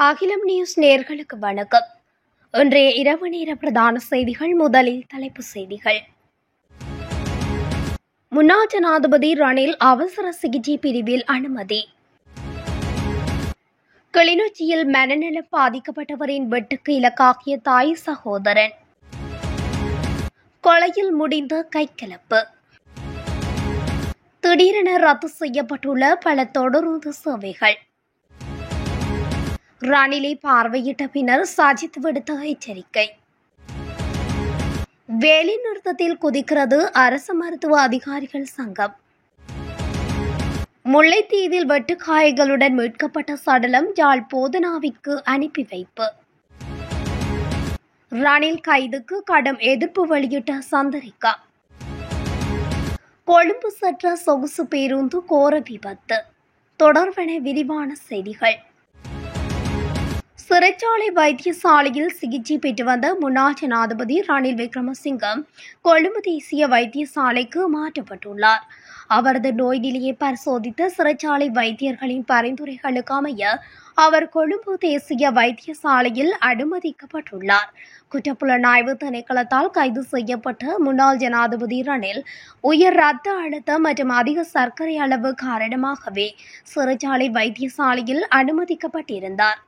அகிலம் நியூஸ் நேயர்களுக்கு வணக்கம். இன்றைய இரவு நேர பிரதான செய்திகள். முதலில் தலைப்புச் செய்திகள். முன்னாள் ஜனாதிபதி ரணில் அவசர சிகிச்சை பிரிவில் அனுமதி. கிளிநொச்சியில் மனநலம் பாதிக்கப்பட்டவரின் வெட்டுக்கு இலக்காகிய தாய் சகோதரன். கொலையில் முடிந்த கைகலப்பு. திடீரென ரத்து செய்யப்பட்டுள்ள பல தொடருந்து சேவைகள். ரணிலை பார்வையிட்ட பின்னர் சஜித் விடுத்த எச்சரிக்கை. வேலை நிறுத்தத்தில் குதிக்கிறது அரசு மருத்துவ அதிகாரிகள் சங்கம். முல்லைத்தீவில் வெட்டுக்காயங்களுடன் மீட்கப்பட்ட சடலம் யாழ் போதனாவிற்கு அனுப்பி வைப்பு. ரணில் கைதுக்கு கடும் எதிர்ப்பு வெளியிட்ட சந்தரிகா. கொழும்பு சென்ற சொகுசு பேருந்து கோர விபத்து. தொடர்பான விரிவான செய்திகள். சிறைச்சாலை வைத்தியசாலையில் சிகிச்சை பெற்று வந்த முன்னாள் ஜனாதிபதி ரணில் விக்ரமசிங்க கொழும்பு தேசிய வைத்தியசாலைக்கு மாற்றப்பட்டுள்ளார். அவரது நோய் நிலையை பரிசோதித்த சிறைச்சாலை வைத்தியர்களின் பரிந்துரைகளுக்கு அமைய அவர் கொழும்பு தேசிய வைத்தியசாலையில் அனுமதிக்கப்பட்டுள்ளார். குற்றப்புலனாய்வு திணைக்களத்தால் கைது செய்யப்பட்ட முன்னாள் ஜனாதிபதி ரணில் உயர் இரத்த அழுத்தம் மற்றும் அதிக சர்க்கரை அளவு காரணமாகவே சிறைச்சாலை வைத்தியசாலையில் அனுமதிக்கப்பட்டிருந்தார்.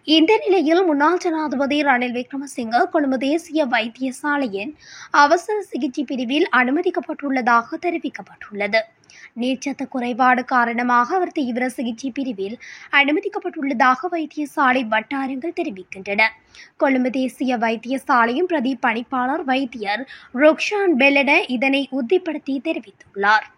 இந்த நிலையில் முன்னாள் ஜனாதிபதி ரணில் விக்ரமசிங்க கொழும்பு தேசிய வைத்தியசாலையின் அவசர சிகிச்சை பிரிவில் அனுமதிக்கப்பட்டுள்ளதாக தெரிவிக்கப்பட்டுள்ளது. நீர்ச்சத்து குறைபாடு காரணமாக அவர் தீவிர சிகிச்சை பிரிவில் அனுமதிக்கப்பட்டுள்ளதாக வைத்தியசாலை வட்டாரங்கள் தெரிவிக்கின்றன. கொழும்பு தேசிய வைத்தியசாலையின் பிரதி பணிப்பாளர் வைத்தியர் ருக்ஷான் பெல்லட இதனை உறுதிப்படுத்தி தெரிவித்துள்ளார்.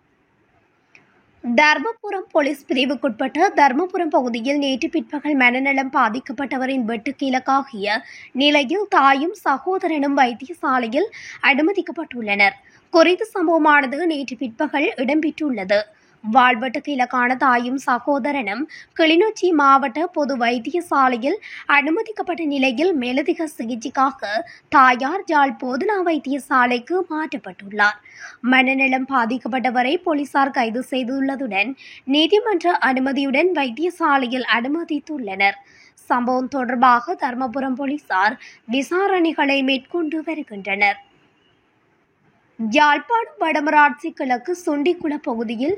தர்மபுரம் போலீஸ் பிரிவுக்குட்பட்ட தர்மபுரம் பகுதியில் நேற்று பிற்பகல் மனநலம் பாதிக்கப்பட்டவரின் வெட்டுக்கு இலக்காகிய நிலையில் தாயும் சகோதரனும் வைத்தியசாலையில் அனுமதிக்கப்பட்டுள்ளனர். குறித்த சம்பவமானது நேற்று பிற்பகல் இடம்பெற்றுள்ளது. வாழ்வெட்டுக்கு இலக்கான தாயும் சகோதரனும் கிளிநொச்சி மாவட்ட பொது வைத்தியசாலையில் அனுமதிக்கப்பட்ட நிலையில் மேலதிக சிகிச்சைக்காக தாயார் யாழ் போதனா வைத்தியசாலைக்கு மாற்றப்பட்டுள்ளார். மனநலம் பாதிக்கப்பட்டவரை போலீசார் கைது செய்துள்ளதுடன் நீதிமன்ற அனுமதியுடன் வைத்தியசாலையில் அனுமதித்துள்ளனர். சம்பவம் தொடர்பாக தர்மபுரம் போலீசார் விசாரணைகளை மேற்கொண்டு வருகின்றனர். யாழ்ப்பாணம் வடமராட்சி கிழக்கு சுண்டிக்குள பகுதியில்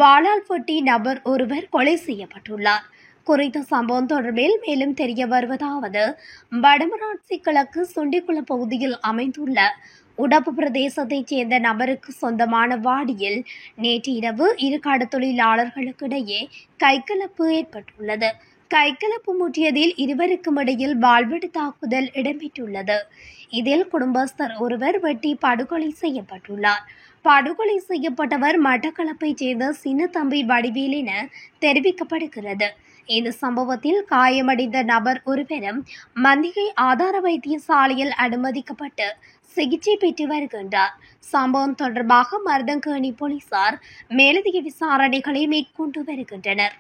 வாளால் வெட்டி நபர் ஒருவர் கொலை செய்யப்பட்டுள்ளார். குறித்த சம்பவம் தொடர்பில் மேலும் தெரிய வருவதாவது, வடமராட்சி கிழக்கு சுண்டிக்குள பகுதியில் அமைந்துள்ள உடப்பு பிரதேசத்தைச் சேர்ந்த நபருக்கு சொந்தமான வாடியில் நேற்று இரவு இரு கடத்தொழிலாளர்களுக்கு இடையே கைகலப்பு ஏற்பட்டுள்ளது. கைகலப்பு முற்றியதில் இருவருக்கும் இடையில் வாள்வெட்டு தாக்குதல் இடம்பெற்றுள்ளது. இதில் குடும்பஸ்தர் ஒருவர் வெட்டி படுகொலை செய்யப்பட்டுள்ளார். படுகொலை செய்யப்பட்டவர் மட்டக்களப்பைச் சேர்ந்த சின்னத்தம்பி வடிவேல் என தெரிவிக்கப்படுகிறது. இந்த சம்பவத்தில் காயமடைந்த நபர் ஒருவரும் மந்திகை ஆதார வைத்தியசாலையில் அனுமதிக்கப்பட்டு சிகிச்சை பெற்று வருகின்றார். சம்பவம் தொடர்பாக மருதங்கேணி போலீசார் மேலதிக விசாரணைகளை மேற்கொண்டு வருகின்றனர்.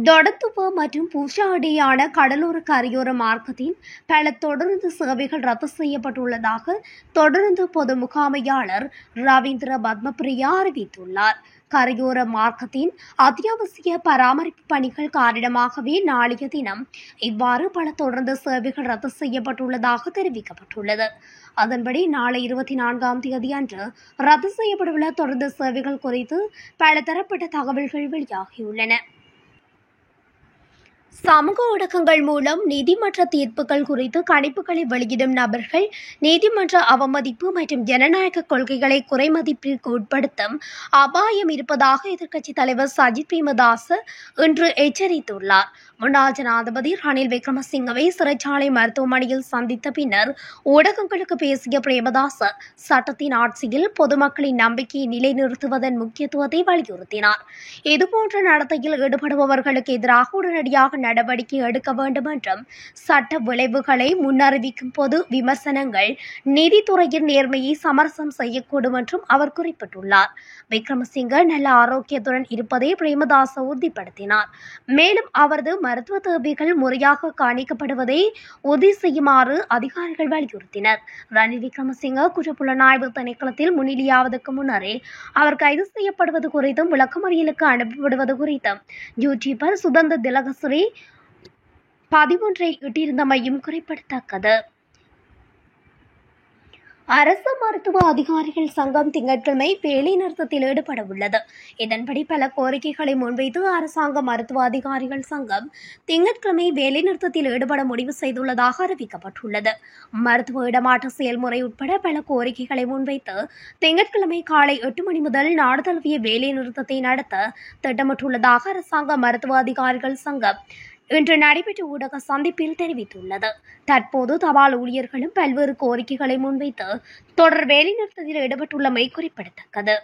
தொடத்துவ மற்றும் பூஷா இடையான கடலோர கரையோர மார்க்கத்தின் பல தொடருந்து சேவைகள் ரத்து செய்யப்பட்டுள்ளதாக தொடருந்து பொது முகாமையாளர் ரவீந்திர பத்மபிரியா அறிவித்துள்ளார். கரையோர மார்க்கத்தின் அத்தியாவசிய பராமரிப்பு பணிகள் காரணமாகவே நாளைய தினம் இவ்வாறு பல தொடர்ந்து சேவைகள் ரத்து செய்யப்பட்டுள்ளதாக தெரிவிக்கப்பட்டுள்ளது. அதன்படி நாளை 24ஆம் தேதி அன்று ரத்து செய்யப்பட்டுள்ள தொடர்ந்து சேவைகள் குறித்து பல தரப்பட்ட தகவல்கள் வெளியாகியுள்ளன. சமூக ஊடகங்கள் மூலம் நீதிமன்ற தீர்ப்புகள் குறித்து கணிப்புகளை வெளியிடும் நபர்கள் நீதிமன்ற அவமதிப்பு மற்றும் ஜனநாயக கொள்கைகளை குறைமதிப்பிற்கு உட்படுத்தும் அபாயம் இருப்பதாக எதிர்க்கட்சித் தலைவர் சஜித் பிரேமதாச இன்று எச்சரித்துள்ளார். முன்னாள் ஜனாதிபதி ரணில் விக்ரமசிங்கவை சிறைச்சாலை மருத்துவமனையில் சந்தித்த பின்னர் ஊடகங்களுக்கு பேசிய பிரேமதாச சட்டத்தின் ஆட்சியில் பொதுமக்களின் நம்பிக்கையை நிலைநிறுத்துவதன் முக்கியத்துவத்தை வலியுறுத்தினார். இதுபோன்ற நடத்தையில் ஈடுபடுபவர்களுக்கு எதிராக உடனடியாக நடவடிக்கை எடுக்க வேண்டும் என்றும் சட்ட விளைவுகளை முன்னறிவிக்கும் பொது விமர்சனங்கள் நீதித்துறையின் நேர்மையை சமரசம் செய்யக்கூடும் என்றும் அவர் குறிப்பிட்டுள்ளார். விக்ரமசிங்க நல்ல ஆரோக்கியத்துடன் இருப்பதை பிரேமதாச உறுதிப்படுத்தினார். மேலும் அவரது மருத்துவ தேவைகள் முறையாக கணிக்கப்படுவதை உறுதி செய்யுமாறு அதிகாரிகள் வலியுறுத்தினர். ரணில் விக்ரமசிங்க குற்றப்புலனாய்வு திணைக்களத்தில் முன்னிலையாவதற்கு முன்னரே அவர் கைது செய்யப்படுவது குறித்தும் விளக்கமறியலுக்கு அனுப்பப்படுவது குறித்தும் யூடியூபர் சுதந்த திலகஸ்ரீ 11 எட்டியிருந்தமையும் குறிப்பிடத்தக்கது. அரசு மருத்துவ அதிகாரிகள் சங்கம் திங்கட்கிழமை வேலை நிறுத்தத்தில் ஈடுபட உள்ளது. இதன்படி பல கோரிக்கைகளை முன்வைத்து அரசாங்க மருத்துவ அதிகாரிகள் சங்கம் திங்கட்கிழமை வேலை நிறுத்தத்தில் ஈடுபட முடிவு செய்துள்ளதாக அறிவிக்கப்பட்டுள்ளது. மருத்துவ இடமாற்ற செயல்முறை உட்பட பல கோரிக்கைகளை முன்வைத்து திங்கட்கிழமை காலை 8 மணி முதல் நாடு தழுவிய வேலை நிறுத்தத்தை நடத்த திட்டமிட்டுள்ளதாக அரசாங்க மருத்துவ அதிகாரிகள் சங்கம் இன்று நடைபெற்ற ஊடக சந்திப்பில் தெரிவித்துள்ளது. தற்போது தபால் ஊழியர்களும் பல்வேறு கோரிக்கைகளை முன்வைத்து தொடர் வேலைநிறுத்தத்தில் ஈடுபட்டுள்ளமை குறிப்பிடத்தக்கது.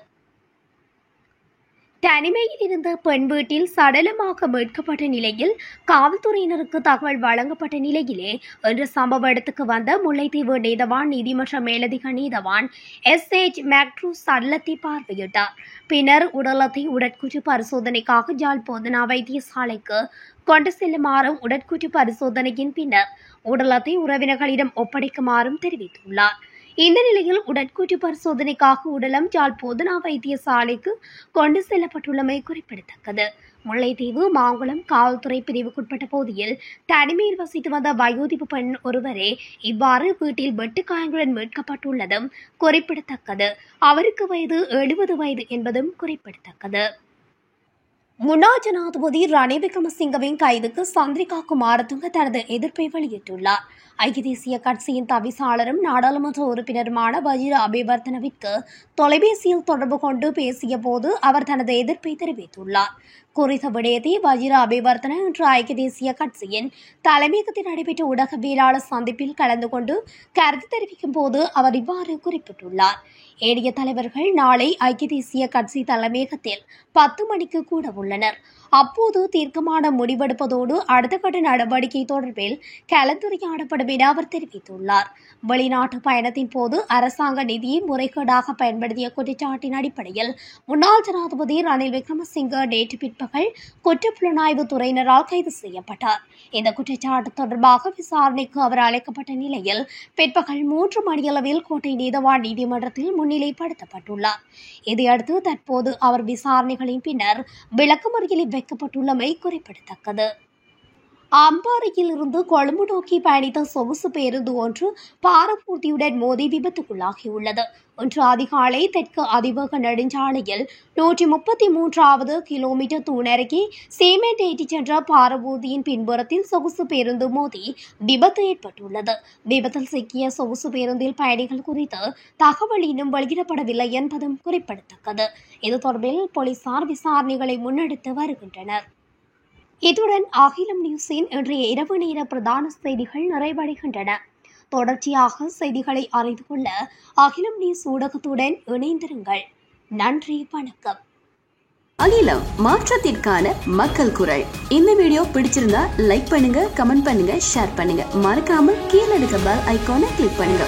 தனிமையில் இருந்த பெண் வீட்டில் சடலமாக மீட்கப்பட்ட நிலையில் காவல்துறையினருக்கு தகவல் வழங்கப்பட்ட நிலையிலே இன்று சம்பவ இடத்துக்கு வந்த முல்லைத்தீவு நீதவான் நீதிமன்ற மேலதிக நீதவான் SH மேக்ட்ரூஸ் சடலத்தை பார்வையிட்டார். பின்னர் உடலத்தை உடற்கூற்று பரிசோதனைக்காக யாழ் போதனா வைத்தியசாலைக்கு கொண்டு செல்லுமாறும் உடற்கூற்று பரிசோதனையின் பின்னர் உடலத்தை உறவினர்களிடம் ஒப்படைக்குமாறும் தெரிவித்துள்ளார். இந்த நிலையில் உடற்கூற்று பரிசோதனைக்காக உடலம் யாழ் போதனா வைத்தியசாலைக்கு கொண்டு செல்லப்பட்டுள்ளமை குறிப்பிடத்தக்கது. முல்லைத்தீவு மாங்குளம் காவல்துறை பிரிவுக்குட்பட்ட பகுதியில் தனிமையில் வசித்து வந்த வயோதிப பெண் ஒருவரே இவ்வாறு வீட்டில் வெட்டுக்காயங்களுடன் மீட்கப்பட்டுள்ளதும் குறிப்பிடத்தக்கது. அவருக்கு வயது 70 வயது என்பதும் குறிப்பிடத்தக்கது. முன்னாள் ஜனாதிபதி ரணில் விக்ரமசிங்கவின் கைதுக்கு சந்திரிகா குமாரதுங்க தனது எதிர்ப்பை வெளியிட்டுள்ளார். ஐக்கிய தேசிய கட்சியின் தவிசாளரும் நாடாளுமன்ற உறுப்பினருமான வஜிர அபிவர்த்தனவிற்கு தொலைபேசியில் தொடர்பு கொண்டு பேசிய போது அவர் தனது எதிர்ப்பை தெரிவித்துள்ளார். குறித்த விடயத்தை வஜிர அபிவர்த்தன இன்று ஐக்கிய தேசிய கட்சியின் தலைமையகத்தில் நடைபெற்ற ஊடகவியலாளர் சந்திப்பில் கலந்து கொண்டு கருத்து தெரிவிக்கும் போது அவர் இவ்வாறு குறிப்பிட்டுள்ளார். ஏனைய தலைவர்கள் நாளை ஐக்கிய தேசிய கட்சி தலைமையகத்தில் 10 மணிக்கு கூட உள்ளனர். அப்போது தீர்க்கமான முடிவெடுப்பதோடு அடுத்த கட்ட நடவடிக்கை தொடர்பில் கலந்துரையாடப்படும் என அவர் தெரிவித்துள்ளார். வெளிநாட்டு பயணத்தின் போது அரசாங்க நிதியை முறைகேடாக பயன்படுத்திய குற்றச்சாட்டின் அடிப்படையில் முன்னாள் ஜனாதிபதி ரணில் விக்ரமசிங்க நேற்று பிற்பகல் குற்றப்புலனாய்வு துறையினரால் கைது செய்யப்பட்டார். இந்த குற்றச்சாட்டு தொடர்பாக விசாரணைக்கு அவர் அழைக்கப்பட்ட நிலையில் பிற்பகல் 3 மணியளவில் கோட்டை நீதவான் நீதிமன்றத்தில் முன்னிலைப்படுத்தப்பட்டுள்ளார். இதையடுத்து தற்போது அவர் விசாரணைகளின் பின்னர் விளக்கமறியலில் வைக்கப்பட்டுள்ளமை குறிப்பிடத்தக்கது. அம்பாறையில் இருந்து கொழும்பு நோக்கி பயணித்த சொகுசு பேருந்து ஒன்று பாரபூர்த்தியுடன் மோதி விபத்துக்குள்ளாகியுள்ளது. இன்று அதிகாலை தெற்கு அதிவேக நெடுஞ்சாலையில் 133வது கிலோமீட்டர் தூணருகே சீமெண்ட் ஏற்றிச் சென்ற பாரபூர்த்தியின் பின்புறத்தில் சொகுசு பேருந்து மோதி விபத்து ஏற்பட்டுள்ளது. விபத்தில் சிக்கிய சொகுசு பேருந்தில் பயணிகள் குறித்து தகவல் இன்னும் வெளியிடப்படவில்லை என்பதும் குறிப்பிடத்தக்கது. இது தொடர்பில் போலீசார் விசாரணைகளை முன்னெடுத்து வருகின்றனர். இத்துடன் அகிலம் நியூஸின் இன்றைய இரவு நேர பிரதான செய்திகள் நிறைவடைகின்றன. தொடர்ச்சியாக செய்திகளை அறிந்து கொள்ள அகிலம் நியூஸ் ஊடகத்துடன் இணைந்திருங்கள். நன்றி, வணக்கம். அகிலம், மாற்றத்திற்கான மக்கள் குரல். இந்த வீடியோ பிடிச்சிருந்தா லைக் பண்ணுங்க, கமெண்ட் பண்ணுங்க, ஷேர் பண்ணுங்க. மறக்காம கீழே இருக்க பெல் ஐகானை கிளிக் பண்ணுங்க.